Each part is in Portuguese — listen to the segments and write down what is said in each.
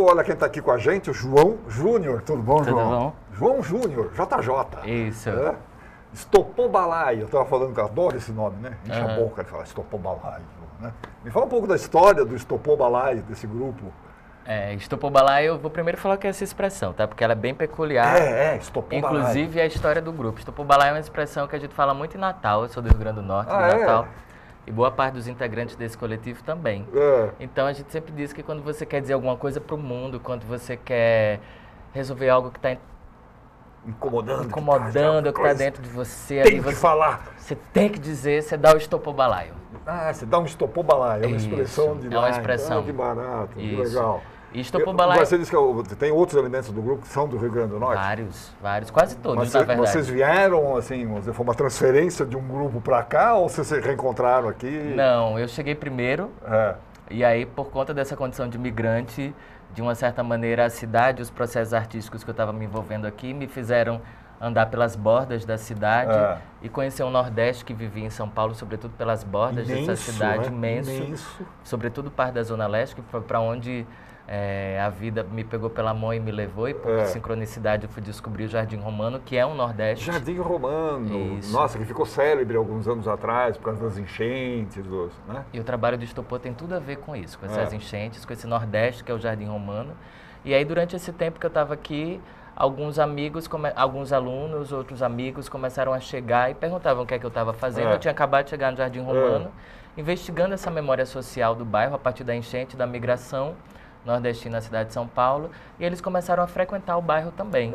momento, olha quem está aqui com a gente, o João Júnior. Tudo bom, João? Tudo bom? João Júnior, JJ. Isso. É? Estopobalaio, eu estava falando que eu adoro esse nome, né? Enche a boca de falar Estopobalaio. Né? Me fala um pouco da história do Estopobalaio, desse grupo. Estopobalaio, eu vou primeiro falar que é essa expressão, tá? Porque ela é bem peculiar. Estopobalaio. Inclusive a história do grupo. Estopobalaio é uma expressão que a gente fala muito em Natal. Eu sou do Rio Grande do Norte, do Natal. E boa parte dos integrantes desse coletivo também. Então a gente sempre diz que quando você quer dizer alguma coisa para o mundo, quando você quer resolver algo que está incomodando, que está dentro de você. Tem que falar. Você tem que dizer, você dá o estopobalaio. Você dá um estopobalaio, é uma expressão de lá. É uma expressão. Que barato, que legal. E estopobalaio... Você disse que tem outros elementos do grupo que são do Rio Grande do Norte? Vários, quase todos, na verdade. Vocês vieram, assim, foi uma transferência de um grupo para cá ou vocês se reencontraram aqui? Não, eu cheguei primeiro e aí, por conta dessa condição de migrante, de uma certa maneira, a cidade, os processos artísticos que eu estava me envolvendo aqui me fizeram andar pelas bordas da cidade e conhecer o Nordeste que vivia em São Paulo, sobretudo pelas bordas dessa cidade, imenso, sobretudo parte da Zona Leste, que foi para onde a vida me pegou pela mão e me levou, e por sincronicidade eu fui descobrir o Jardim Romano, que é um Nordeste. Jardim Romano, nossa, que ficou célebre alguns anos atrás, por causa das enchentes, né? E o trabalho do Estopor tem tudo a ver com isso, com essas enchentes, com esse Nordeste, que é o Jardim Romano. E aí, durante esse tempo que eu estava aqui, alguns amigos, alguns alunos, outros amigos começaram a chegar e perguntavam o que é que eu estava fazendo. Eu tinha acabado de chegar no Jardim Romano, investigando essa memória social do bairro a partir da enchente, da migração nordestina na cidade de São Paulo, e eles começaram a frequentar o bairro também.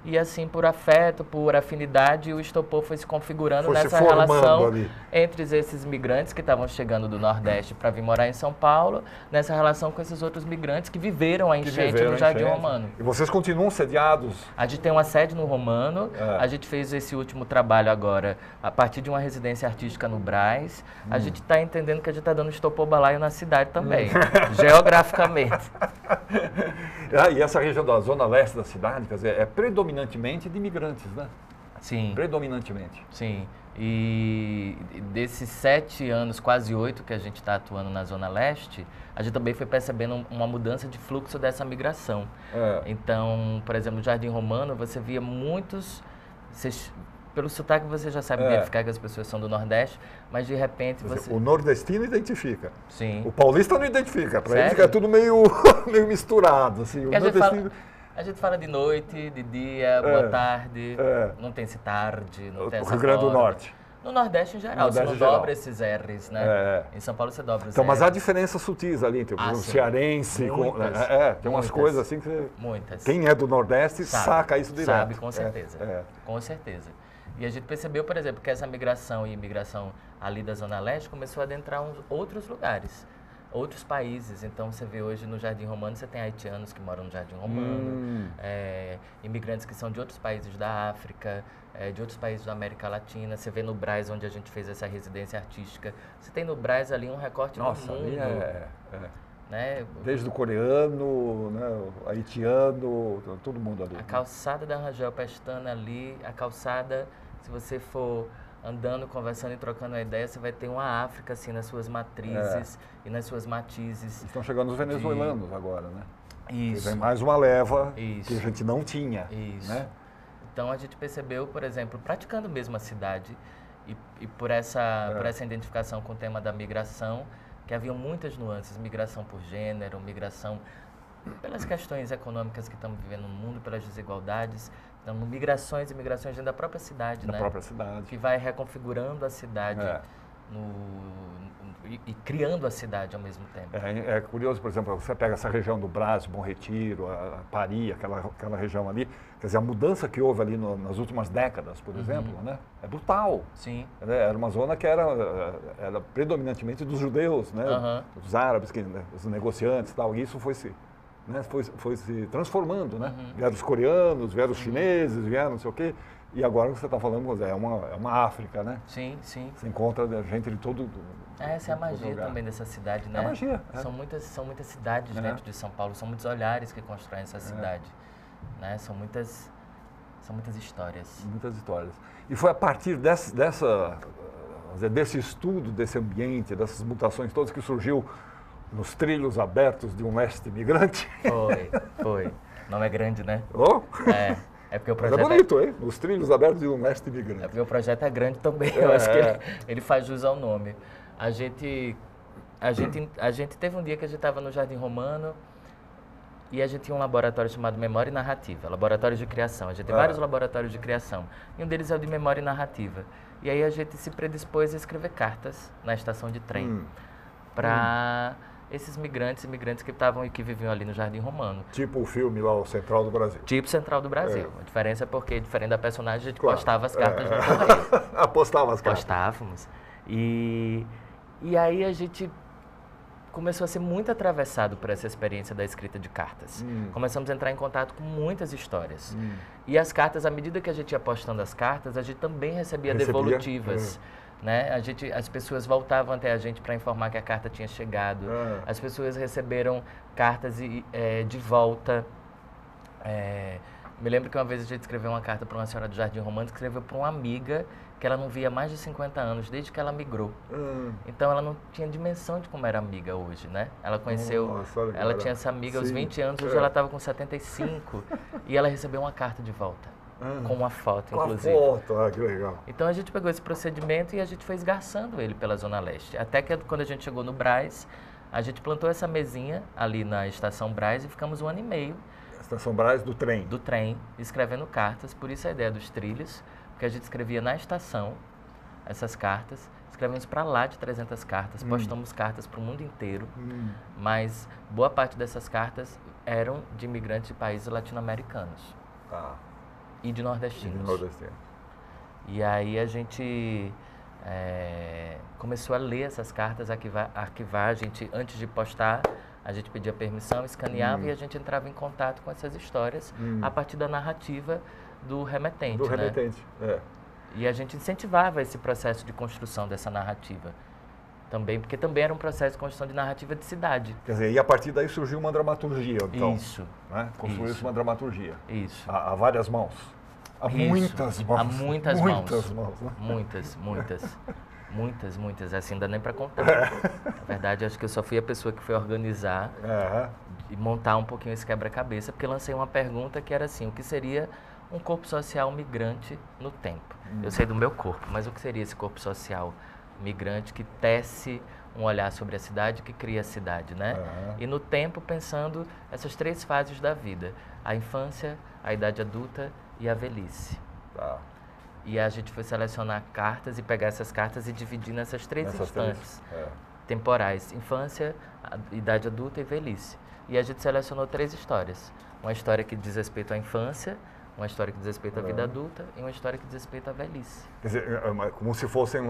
E assim, por afeto, por afinidade, o Estopor foi se configurando nessa relação ali entre esses migrantes que estavam chegando do Nordeste para vir morar em São Paulo, nessa relação com esses outros migrantes que viveram a enchente no Jardim Romano. E vocês continuam sediados? A gente tem uma sede no Romano, a gente fez esse último trabalho agora a partir de uma residência artística no Brás. A gente está entendendo que a gente está dando Estopobalaio na cidade também, geograficamente. E essa região da zona leste da cidade, quer dizer, é predominantemente de imigrantes, né? Sim. Predominantemente. Sim. E desses 7 anos, quase 8 que a gente está atuando na zona leste, a gente também foi percebendo uma mudança de fluxo dessa migração. Então, por exemplo, no Jardim Romano, você via muitos... Pelo sotaque você já sabe identificar que as pessoas são do Nordeste, mas de repente você... O nordestino identifica. Sim. O paulista não identifica. Para ele fica tudo meio misturado. Assim. A gente fala de noite, de dia, boa tarde, não tem esse tarde, não tem essa Rio Grande do Norte. No Nordeste em geral, você não dobra esses R's, né? Em São Paulo você dobra os R's. Mas há diferenças sutis ali, entre o cearense, tem umas coisas assim que você... Muitas. Quem é do Nordeste saca isso direto. Sabe, com certeza. Com certeza. E a gente percebeu, por exemplo, que essa migração e imigração ali da Zona Leste começou a adentrar outros lugares, outros países. Então, você vê hoje no Jardim Romano, você tem haitianos que moram no Jardim Romano, imigrantes que são de outros países da África, de outros países da América Latina. Você vê no Brás, onde a gente fez essa residência artística, você tem no Brás ali um recorte do mundo. Ali né? Desde o coreano, né, o haitiano, todo mundo ali. A calçada da Rangel Pestana ali, a calçada, se você for andando, conversando e trocando uma ideia, você vai ter uma África assim nas suas matrizes e nas suas matizes. Estão chegando os venezuelanos agora, né? Isso. Tem mais uma leva que a gente não tinha. Isso. Né? Então a gente percebeu, por exemplo, praticando mesmo a cidade e por essa identificação com o tema da migração, que havia muitas nuances, migração por gênero, migração pelas questões econômicas que estamos vivendo no mundo, pelas desigualdades, então, migrações e migrações dentro da própria cidade, da própria cidade. Que vai reconfigurando a cidade e criando a cidade ao mesmo tempo. É curioso, por exemplo, você pega essa região do Brás, Bom Retiro, a Pari, aquela região ali, quer dizer, a mudança que houve ali nas últimas décadas, por exemplo, né, é brutal. Sim. Era uma zona que era predominantemente dos judeus, né, dos árabes, os negociantes e tal, e isso foi se transformando, né? Vieram os coreanos, vieram os chineses, vieram não sei o quê. E agora o que você está falando é uma África, né? Sim, sim. Você encontra gente de todo... Essa é a magia também dessa cidade, né? É a magia. São muitas cidades dentro de São Paulo, são muitos olhares que constroem essa cidade. Né? São muitas histórias. Muitas histórias. E foi a partir desse estudo, desse ambiente, dessas mutações todas que surgiu Nos trilhos abertos de um leste imigrante? Foi. O nome é grande, né? Oh? É porque o Mas projeto é bonito, hein? Nos trilhos abertos de um leste É imigrante. porque o projeto é grande também, eu acho que ele faz jus ao nome. A gente teve um dia que a gente estava no Jardim Romano e a gente tinha um laboratório chamado Memória e Narrativa, laboratório de criação. A gente tem vários laboratórios de criação e um deles é o de Memória e Narrativa. E aí a gente se predispôs a escrever cartas na estação de trem para esses migrantes e imigrantes que estavam e que viviam ali no Jardim Romano. Tipo o filme lá, o Central do Brasil. Tipo Central do Brasil. A diferença é porque, diferente da personagem, a gente Claro. postava as cartas no correio. Apostava as cartas. Postávamos. E aí a gente começou a ser muito atravessado por essa experiência da escrita de cartas. Começamos a entrar em contato com muitas histórias. E as cartas, à medida que a gente ia postando as cartas, a gente também recebia devolutivas. Né? As pessoas voltavam até a gente para informar que a carta tinha chegado. As pessoas receberam cartas de volta. Me lembro que uma vez a gente escreveu uma carta para uma senhora do Jardim Romano, que escreveu para uma amiga que ela não via há mais de 50 anos, desde que ela migrou. Então ela não tinha dimensão de como era amiga hoje, né? Ela conheceu, ela tinha essa amiga aos 20 anos, hoje ela estava com 75 e ela recebeu uma carta de volta. Com uma foto, inclusive. Com a foto, que legal. Então a gente pegou esse procedimento e a gente foi esgarçando ele pela Zona Leste. Até que quando a gente chegou no Brás, a gente plantou essa mesinha ali na Estação Brás e ficamos 1 ano e meio. Estação Brás do trem. Do trem, escrevendo cartas, por isso a ideia dos trilhos, porque a gente escrevia na estação essas cartas, escrevemos para lá de 300 cartas, postamos cartas para o mundo inteiro, mas boa parte dessas cartas eram de imigrantes de países latino-americanos. E de nordestinos. E aí a gente começou a ler essas cartas, arquivar. A gente, antes de postar, a gente pedia permissão, escaneava e a gente entrava em contato com essas histórias a partir da narrativa do remetente. Do remetente, E a gente incentivava esse processo de construção dessa narrativa. Também, porque também era um processo de construção de narrativa de cidade. Quer dizer, e a partir daí surgiu uma dramaturgia, então. Isso. Né? Construiu-se uma dramaturgia. Isso. A várias mãos. Há muitas mãos. Há muitas mãos. Né? Muitas. Assim, não dá nem para contar. Na verdade, acho que eu só fui a pessoa que foi organizar e montar um pouquinho esse quebra-cabeça, porque lancei uma pergunta que era assim, o que seria um corpo social migrante no tempo? Eu sei do meu corpo, mas o que seria esse corpo social migrante que tece um olhar sobre a cidade, que cria a cidade, né? E no tempo, pensando essas 3 fases da vida, a infância, a idade adulta e a velhice. E a gente foi selecionar cartas e pegar essas cartas e dividir nessas 3 instantes temporais, infância, idade adulta e velhice. E a gente selecionou 3 histórias. Uma história que diz respeito à infância, uma história que diz respeito à vida adulta e uma história que diz respeito à velhice. Quer dizer, como se fossem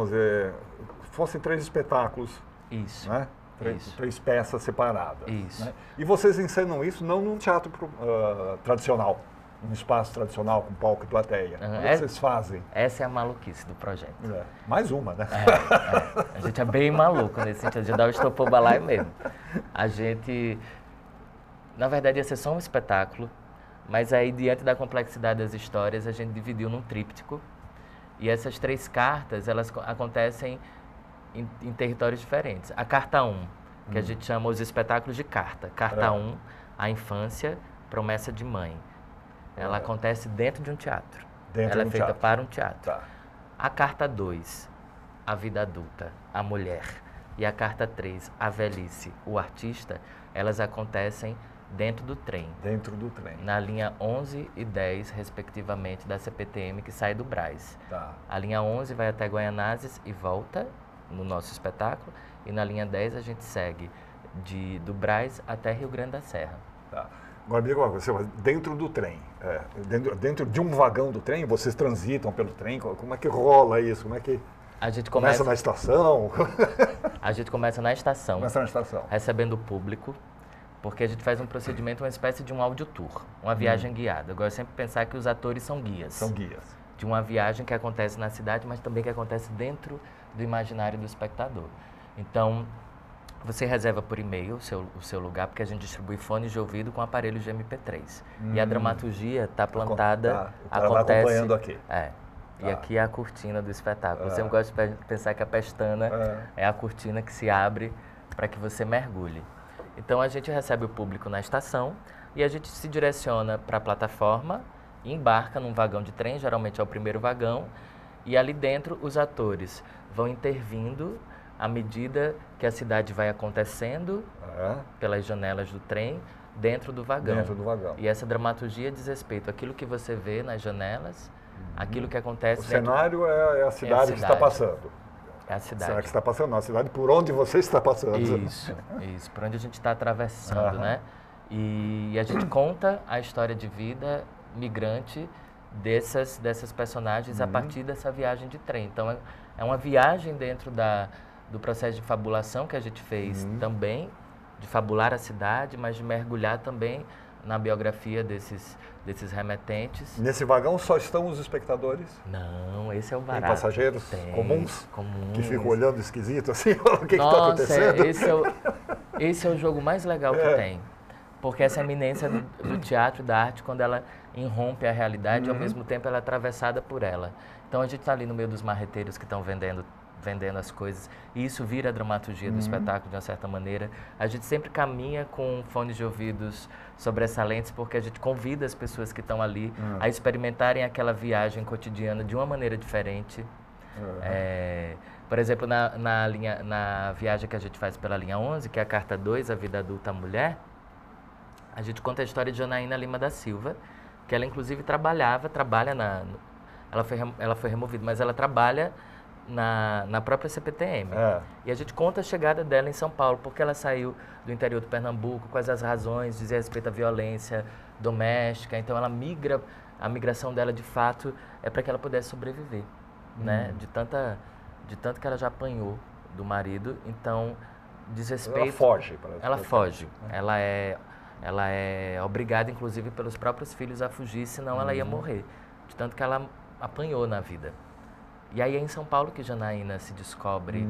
3 espetáculos. Isso. Né? 3 peças separadas. Isso. Né? E vocês encenam isso não num teatro tradicional, num espaço tradicional com palco e plateia. Como vocês fazem? Essa é a maluquice do projeto. Mais uma, né? A gente é bem maluco nesse sentido de dar o estopor balai mesmo. A gente, na verdade, ia ser só um espetáculo, mas aí, diante da complexidade das histórias, a gente dividiu num tríptico. E essas 3 cartas, elas acontecem em territórios diferentes. A carta 1, que a gente chama os espetáculos de carta. Carta 1, a infância, promessa de mãe. Ela acontece dentro de um teatro. Ela é feita para um teatro. A carta 2, a vida adulta, a mulher. E a carta 3, a velhice, o artista, elas acontecem dentro do trem. Dentro do trem. Na linha 11 e 10, respectivamente, da CPTM, que sai do Brás. A linha 11 vai até Guaianazes e volta no nosso espetáculo. E na linha 10 a gente segue do Brás até Rio Grande da Serra. Agora, me diga uma coisa, dentro do trem, dentro de um vagão do trem, vocês transitam pelo trem? Como é que rola isso? Como é que a gente começa na estação? A gente começa na estação. Começa na estação. Recebendo o público. Porque a gente faz um procedimento, uma espécie de um audio tour, uma viagem guiada. Eu gosto sempre de pensar que os atores são guias. São guias. De uma viagem que acontece na cidade, mas também que acontece dentro do imaginário do espectador. Então, você reserva por e-mail o seu lugar, porque a gente distribui fones de ouvido com aparelhos de MP3. E a dramaturgia está plantada, acontece... acompanhando aqui. E aqui é a cortina do espetáculo. Eu sempre gosto de pensar que a pestana é a cortina que se abre para que você mergulhe. Então a gente recebe o público na estação e a gente se direciona para a plataforma, embarca num vagão de trem, geralmente é o primeiro vagão, e ali dentro os atores vão intervindo à medida que a cidade vai acontecendo pelas janelas do trem dentro do vagão. Dentro do vagão. E essa dramaturgia diz respeito àquilo que você vê nas janelas, aquilo que acontece... O cenário é a cidade que está passando. É a cidade. Será que está passando? Não, a cidade por onde você está passando. Isso, por onde a gente está atravessando, né? E a gente conta a história de vida migrante dessas personagens a partir dessa viagem de trem. Então, é uma viagem dentro do processo de fabulação que a gente fez também, de fabular a cidade, mas de mergulhar também na biografia desses remetentes. Nesse vagão só estão os espectadores? Não, esse é o barato. Tem passageiros comuns? Que ficam olhando esquisito assim? O que está acontecendo? Esse é o jogo mais legal que tem. Porque essa eminência do teatro e da arte, quando ela irrompe a realidade, ao mesmo tempo ela é atravessada por ela. Então a gente está ali no meio dos marreteiros que estão vendendo as coisas, e isso vira a dramaturgia do espetáculo de uma certa maneira. A gente sempre caminha com fones de ouvidos sobressalentes, porque a gente convida as pessoas que estão ali a experimentarem aquela viagem cotidiana de uma maneira diferente. Por exemplo, na viagem que a gente faz pela linha 11, que é a Carta 2, A Vida Adulta à Mulher, a gente conta a história de Janaína Lima da Silva, que ela inclusive trabalha ela foi removida, mas ela trabalha na própria CPTM. E a gente conta a chegada dela em São Paulo, porque ela saiu do interior do Pernambuco, quais as razões, dizia respeito à violência doméstica. Então ela migra, a migração dela de fato é para que ela pudesse sobreviver, né? De tanto que ela já apanhou do marido. Então, diz respeito... Ela foge. Ela foge. Ela é obrigada, inclusive, pelos próprios filhos a fugir, senão ela ia morrer. De tanto que ela apanhou na vida. E aí é em São Paulo que Janaína se descobre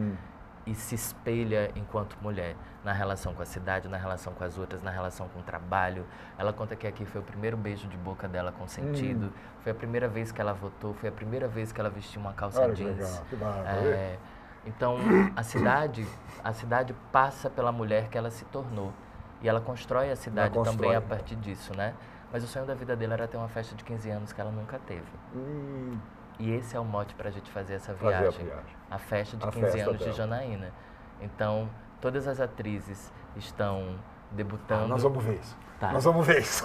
e se espelha enquanto mulher, na relação com a cidade, na relação com as outras, na relação com o trabalho. Ela conta que aqui foi o primeiro beijo de boca dela consentido, foi a primeira vez que ela votou, foi a primeira vez que ela vestiu uma calça jeans. Então, a cidade passa pela mulher que ela se tornou. E ela constrói a cidade também a partir disso, né? Mas o sonho da vida dela era ter uma festa de 15 anos que ela nunca teve. E esse é o mote para a gente fazer essa viagem. A festa de 15 anos de Janaína. Então, todas as atrizes estão debutando. Nós vamos ver isso. Nós vamos ver isso.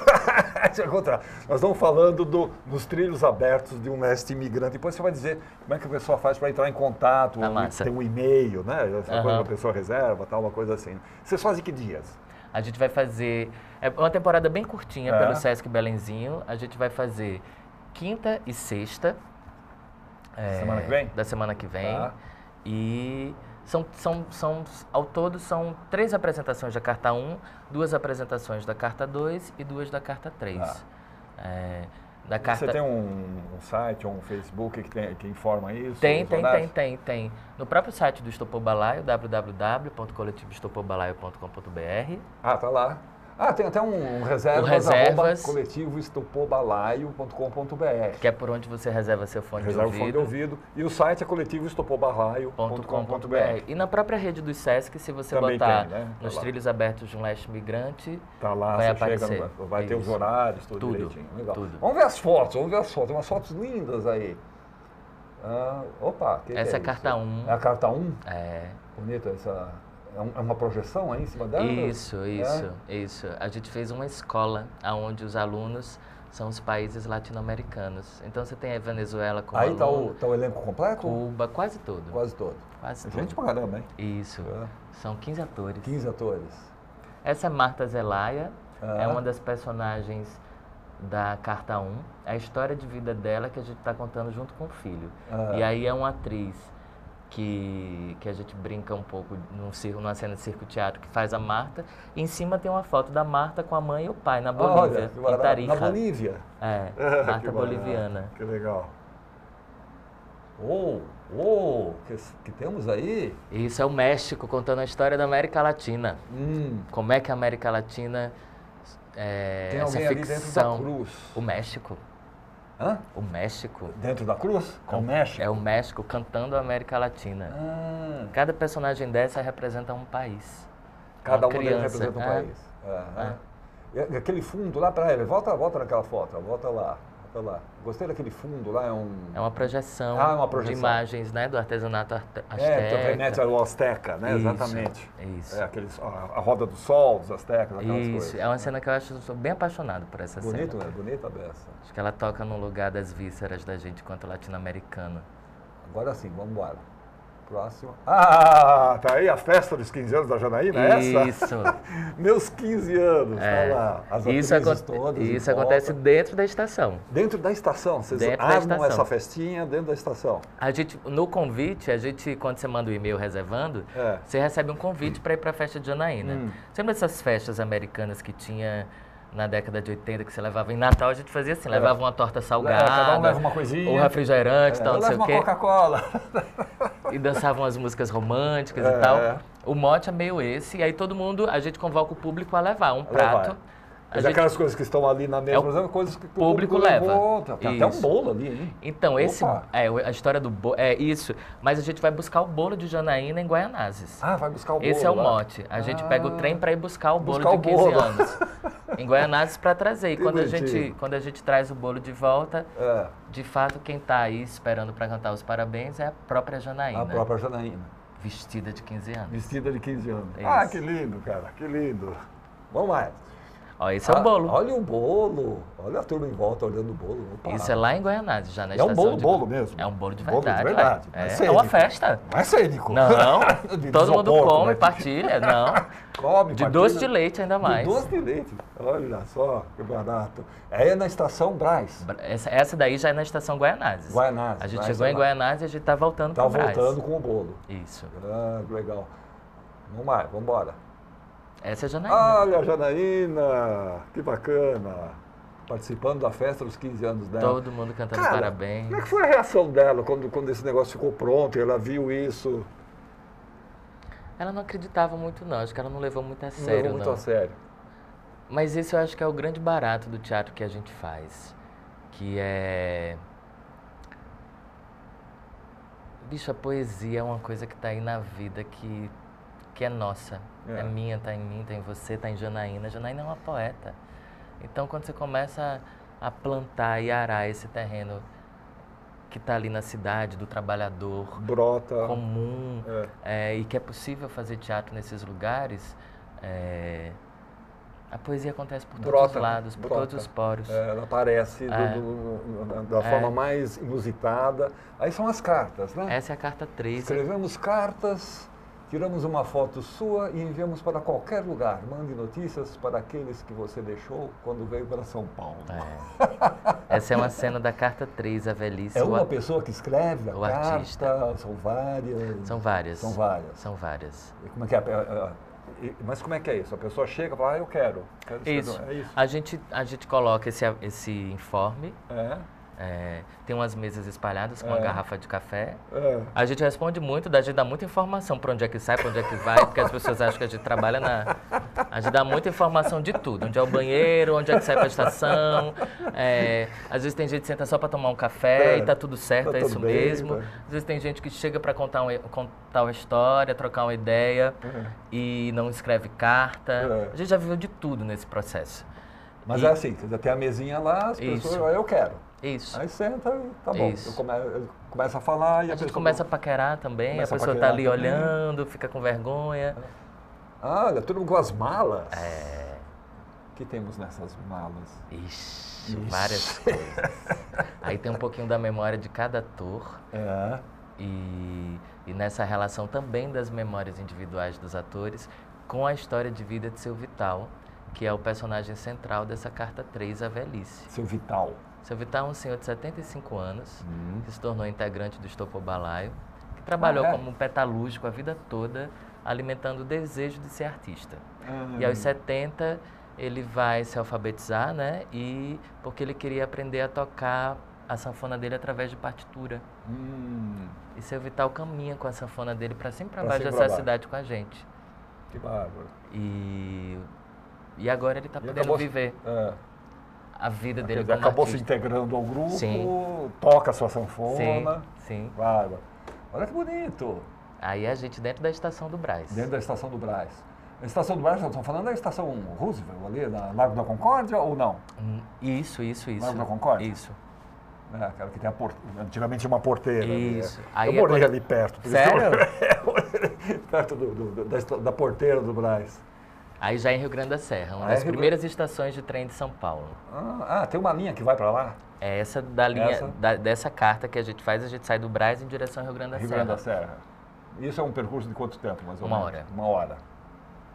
Nós estamos falando dos trilhos abertos de um mestre imigrante. Depois você vai dizer como é que a pessoa faz para entrar em contato, tem um e-mail, né? Essa coisa que a pessoa reserva, tal, uma coisa assim. Vocês fazem que dias? A gente vai fazer... É uma temporada bem curtinha pelo Sesc Belenzinho. A gente vai fazer quinta e sexta. Semana que vem? Da semana que vem. E ao todo são 3 apresentações da Carta 1, 2 apresentações da Carta 2 e 2 da Carta 3. Você tem um site ou um Facebook que informa isso? Tem. No próprio site do Estopor Balaio, www.coletivoestopobalaio.com.br. Tá lá. Tem até um reservas. coletivoestopobalaio.com.br. Que é por onde você reserva seu fone de ouvido. E o site é coletivoestopobalaio.com.br. E na própria rede do Sesc, se você também botar nos trilhos abertos de um leste migrante, vai aparecer. Vai ter os horários, tudo direitinho. Legal. Tudo. Vamos ver as fotos. Tem umas fotos lindas aí. Essa é a Carta 1. É a Carta 1? É. Bonita essa... É uma projeção aí em cima dela? Isso. A gente fez uma escola onde os alunos são os países latino-americanos. Então você tem a Venezuela como aluno. Aí está o elenco completo? Cuba, quase todo. Gente pra caramba, hein? Isso. São 15 atores. 15 atores. Essa é Marta Zelaya, é uma das personagens da Carta 1. É a história de vida dela que a gente está contando junto com o filho. E aí é uma atriz que a gente brinca um pouco numa cena de circo-teatro que faz a Marta. E em cima tem uma foto da Marta com a mãe e o pai na Bolívia, em Tarija. Na Bolívia? Marta boliviana. Que legal. Que temos aí? Isso é o México contando a história da América Latina. Como é que a América Latina... tem alguém essa ali ficção, dentro da cruz. O México. Hã? O México. Dentro da cruz? É o México? É o México cantando a América Latina. Cada personagem dessa representa um país. Cada um deles representa um país. E aquele fundo lá, peraí, volta naquela foto, volta lá. Gostei daquele fundo lá, é uma projeção, de imagens, né, do artesanato asteca. Remete ao Azteca, né? Isso, exatamente. Isso. A roda do sol, dos astecas, aquelas coisas. Isso, é uma cena que eu sou bem apaixonado por essa cena. Bonita a beça. Acho que ela toca no lugar das vísceras da gente enquanto latino-americano. Agora sim, vamos embora. Próximo. Ah, tá aí a festa dos 15 anos da Janaína, é essa? Isso. Meus 15 anos, tá lá. As atrizes todas. Isso acontece dentro da estação. Dentro da estação? Vocês armam essa festinha dentro da estação? No convite, quando você manda o e-mail reservando, você recebe um convite para ir para a festa de Janaína. Você lembra dessas festas americanas que tinha na década de 80, que você levava em Natal, a gente fazia assim, levava uma torta salgada, cada um leva uma coisinha, ou refrigerante, tal, não sei o quê. Uma Coca-Cola. E dançavam as músicas românticas e tal. O mote é meio esse, e aí a gente convoca o público a levar um prato. Aquelas coisas que estão ali na mesa, são coisas que o público leva. Tem até um bolo ali, hein? Então, a história do bolo, isso, mas a gente vai buscar o bolo de Janaína em Guaianazes. Ah, vai buscar o bolo. Esse é o mote. A gente pega o trem para ir buscar o bolo de 15 anos. Em Guaianazes para trazer. E quando a gente traz o bolo de volta, de fato, quem está aí esperando para cantar os parabéns é a própria Janaína. A própria Janaína. Vestida de 15 anos. Vestida de 15 anos. Isso. Que lindo, cara, que lindo. Vamos mais. Ó, esse é o bolo. Olha o bolo. Olha a turma em volta olhando o bolo. Opa. Isso é lá em Goianazes, já na estação. É um bolo mesmo. É um bolo de verdade. É uma festa. Não é cênico. Não. Todo mundo come, partilha. Não. Come, de doce de leite ainda mais. De doce de leite. Olha só, que barato. É na estação Brás. Essa daí já é na estação Guaianazes. Guaianazes. A gente chegou em Guaianazes e a gente está voltando para o Brás. Está voltando com o bolo. Isso. Legal. Vamos mais, vamos embora. Essa é a Janaína. Olha a Janaína, que bacana. Participando da festa dos 15 anos dela. Todo mundo cantando parabéns. Como é que foi a reação dela quando esse negócio ficou pronto e ela viu isso? Ela não acreditava muito não, acho que ela não levou muito a sério. Não levou muito a sério. Mas isso eu acho que é o grande barato do teatro que a gente faz. Que é... Bicho, a poesia é uma coisa que está aí na vida que é nossa. É minha, está em mim, está em você, está em Janaína. Janaína é uma poeta. Então, quando você começa a plantar e arar esse terreno que está ali na cidade, do trabalhador brota comum, e que é possível fazer teatro nesses lugares, a poesia acontece por todos os lados, por todos os poros. Ela aparece da forma mais inusitada. Aí são as cartas, né? Essa é a carta 3. Escrevemos cartas, tiramos uma foto sua e enviamos para qualquer lugar. Mande notícias para aqueles que você deixou quando veio para São Paulo. Essa é uma cena da carta 3, a velhice. É uma pessoa que escreve a carta? Artista. São várias? São várias. São várias. São várias. E como é que é? Mas como é que é isso? A pessoa chega e fala, eu quero. Isso. É isso. A gente coloca esse informe. Tem umas mesas espalhadas com uma garrafa de café. A gente responde muito, a gente dá muita informação para onde é que sai, para onde é que vai, porque as pessoas acham que a gente trabalha A gente dá muita informação de tudo, onde é o banheiro, onde é que sai para a estação. Às vezes tem gente que senta só para tomar um café e tá tudo certo, é isso mesmo. Às vezes tem gente que chega para contar uma história, trocar uma ideia e não escreve carta. A gente já viveu de tudo nesse processo. Mas é assim, você já tem a mesinha lá, as pessoas, eu quero. Isso. Aí senta e tá bom. Começa a falar e a gente começa a paquerar também, a pessoa tá ali olhando, fica com vergonha. Olha, tudo com as malas. O que temos nessas malas? Ixi. Várias coisas. Aí tem um pouquinho da memória de cada ator. E nessa relação também das memórias individuais dos atores com a história de vida de Seu Vital, que é o personagem central dessa carta 3, a velhice. Seu Vital. Seu Vital é um senhor de 75 anos, que se tornou integrante do Estopor Balaio, que trabalhou como petalúrgico a vida toda, alimentando o desejo de ser artista. E aos 70, ele vai se alfabetizar, né? Porque ele queria aprender a tocar a sanfona dele através de partitura. E Seu Vital caminha com a sanfona dele para cima e para baixo dessa cidade com a gente. Que bárbaro. E agora ele está podendo viver. a vida dele dizer, como acabou artista. se integrando ao grupo, Sim. toca a sua sanfona. Sim. Bárbaro. Olha que bonito. Aí a gente dentro da Estação do Brás. Dentro da Estação do Brás. A Estação do Brás, nós estamos falando da Estação Roosevelt, ali, na Lago da Concórdia, ou não? Isso. Lago da Concórdia? Isso. Aquela que tem antigamente tinha uma porteira. Isso. Ali. Eu morei ali perto. Sério? Perto da porteira do Brás. Aí já em Rio Grande da Serra, uma das primeiras estações de trem de São Paulo. Tem uma linha que vai para lá? É essa da linha, dessa carta que a gente faz, a gente sai do Brás em direção ao Rio Grande da Serra. Rio Grande da Serra. Isso é um percurso de quanto tempo, mais ou menos? 1 hora. 1 hora.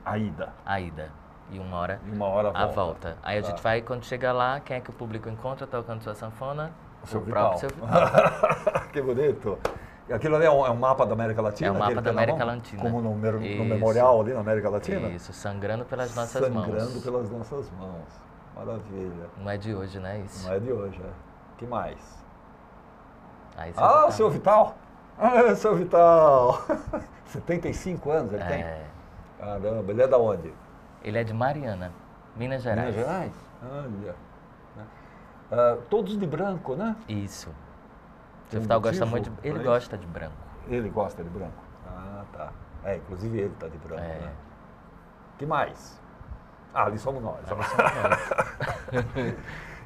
A ida. E 1 hora, a volta. Aí a gente vai, quando chega lá, quem é que o público encontra tocando sua sanfona? O próprio seu Vital. Que bonito. E aquilo ali é um mapa da América Latina? É um mapa da América Latina. Como no memorial ali na América Latina? Isso, sangrando pelas nossas mãos. Sangrando pelas nossas mãos. Maravilha. Não é de hoje, né? Isso. Não é de hoje, Que mais? O seu Vital. Seu Vital. 75 anos ele tem? Caramba, ele é da onde? Ele é de Mariana, Minas Gerais. Minas Gerais? Olha. Todos de branco, né? Isso. O seu Vital gosta muito ele gosta de branco. Ele gosta de branco? Tá. Inclusive ele está de branco, né? Que mais? Ali somos nós.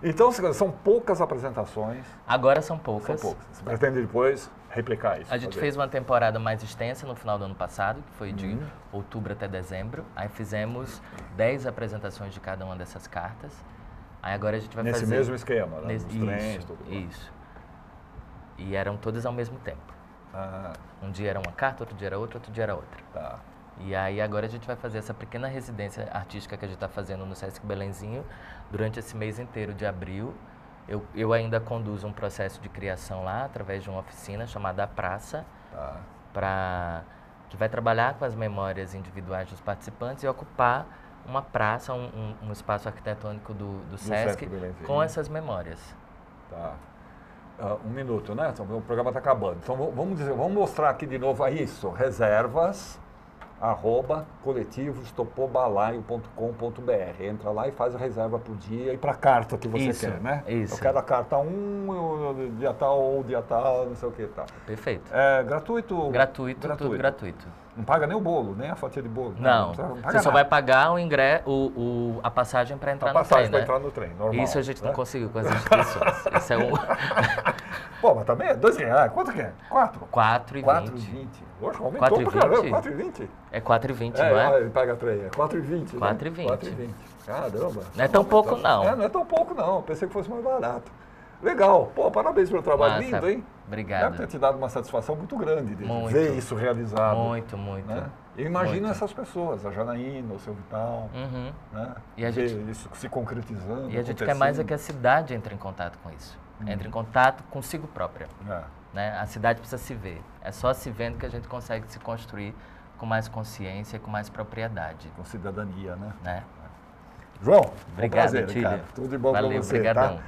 Então, são poucas apresentações. Agora são poucas. Você pretende depois replicar isso? A gente fez uma temporada mais extensa no final do ano passado, que foi de outubro até dezembro. Aí fizemos 10 apresentações de cada uma dessas cartas. Aí agora a gente vai fazer... Nesse mesmo esquema, né? Nos trens, tudo. Isso. E eram todas ao mesmo tempo. Um dia era uma carta, outro dia era outra, outro dia era outra. Tá. E aí agora a gente vai fazer essa pequena residência artística que a gente está fazendo no Sesc Belenzinho durante esse mês inteiro de abril. Eu ainda conduzo um processo de criação lá através de uma oficina chamada A Praça, que vai trabalhar com as memórias individuais dos participantes e ocupar uma praça, um espaço arquitetônico do Sesc com essas memórias. Tá. 1 minuto, né? Então, o programa está acabando. Então vamos mostrar aqui de novo isso. Reservas @coletivostopobalaio.com.br. Entra lá e faz a reserva para o dia e para a carta que você quer, né? Isso. Eu quero a carta 1, dia tal, não sei o que, tá. Perfeito. É gratuito? Gratuito, tudo gratuito. Não paga nem o bolo, nem a fatia de bolo? Não, você só vai pagar o ingresso, a passagem para entrar no trem, A passagem para entrar no trem, normal. Isso a gente não conseguiu com as instituições. Isso é Pô, mas também é R$2. Quanto que é? 4? 4,20. 4,20. Hoje aumentou pra caramba, 4,20. É 4,20, não é? Ele paga trem, é 4,20. 4,20. Caramba. Não é tão pouco, não. Não é tão pouco, não. Pensei que fosse mais barato. Legal. Pô, parabéns pelo trabalho. Lindo, hein? Obrigado. Deve ter te dado uma satisfação muito grande de ver isso realizado. Muito. Né? Eu imagino essas pessoas, a Janaína, o seu Vital, né? E a gente, ver isso se concretizando. E a gente quer mais é que a cidade entre em contato com isso. Entre em contato consigo própria. Né? A cidade precisa se ver. É só se vendo que a gente consegue se construir com mais consciência e com mais propriedade. Com cidadania, né? Né? João, obrigado, um prazer, cara. Tudo de bom para você. Obrigadão. Tá?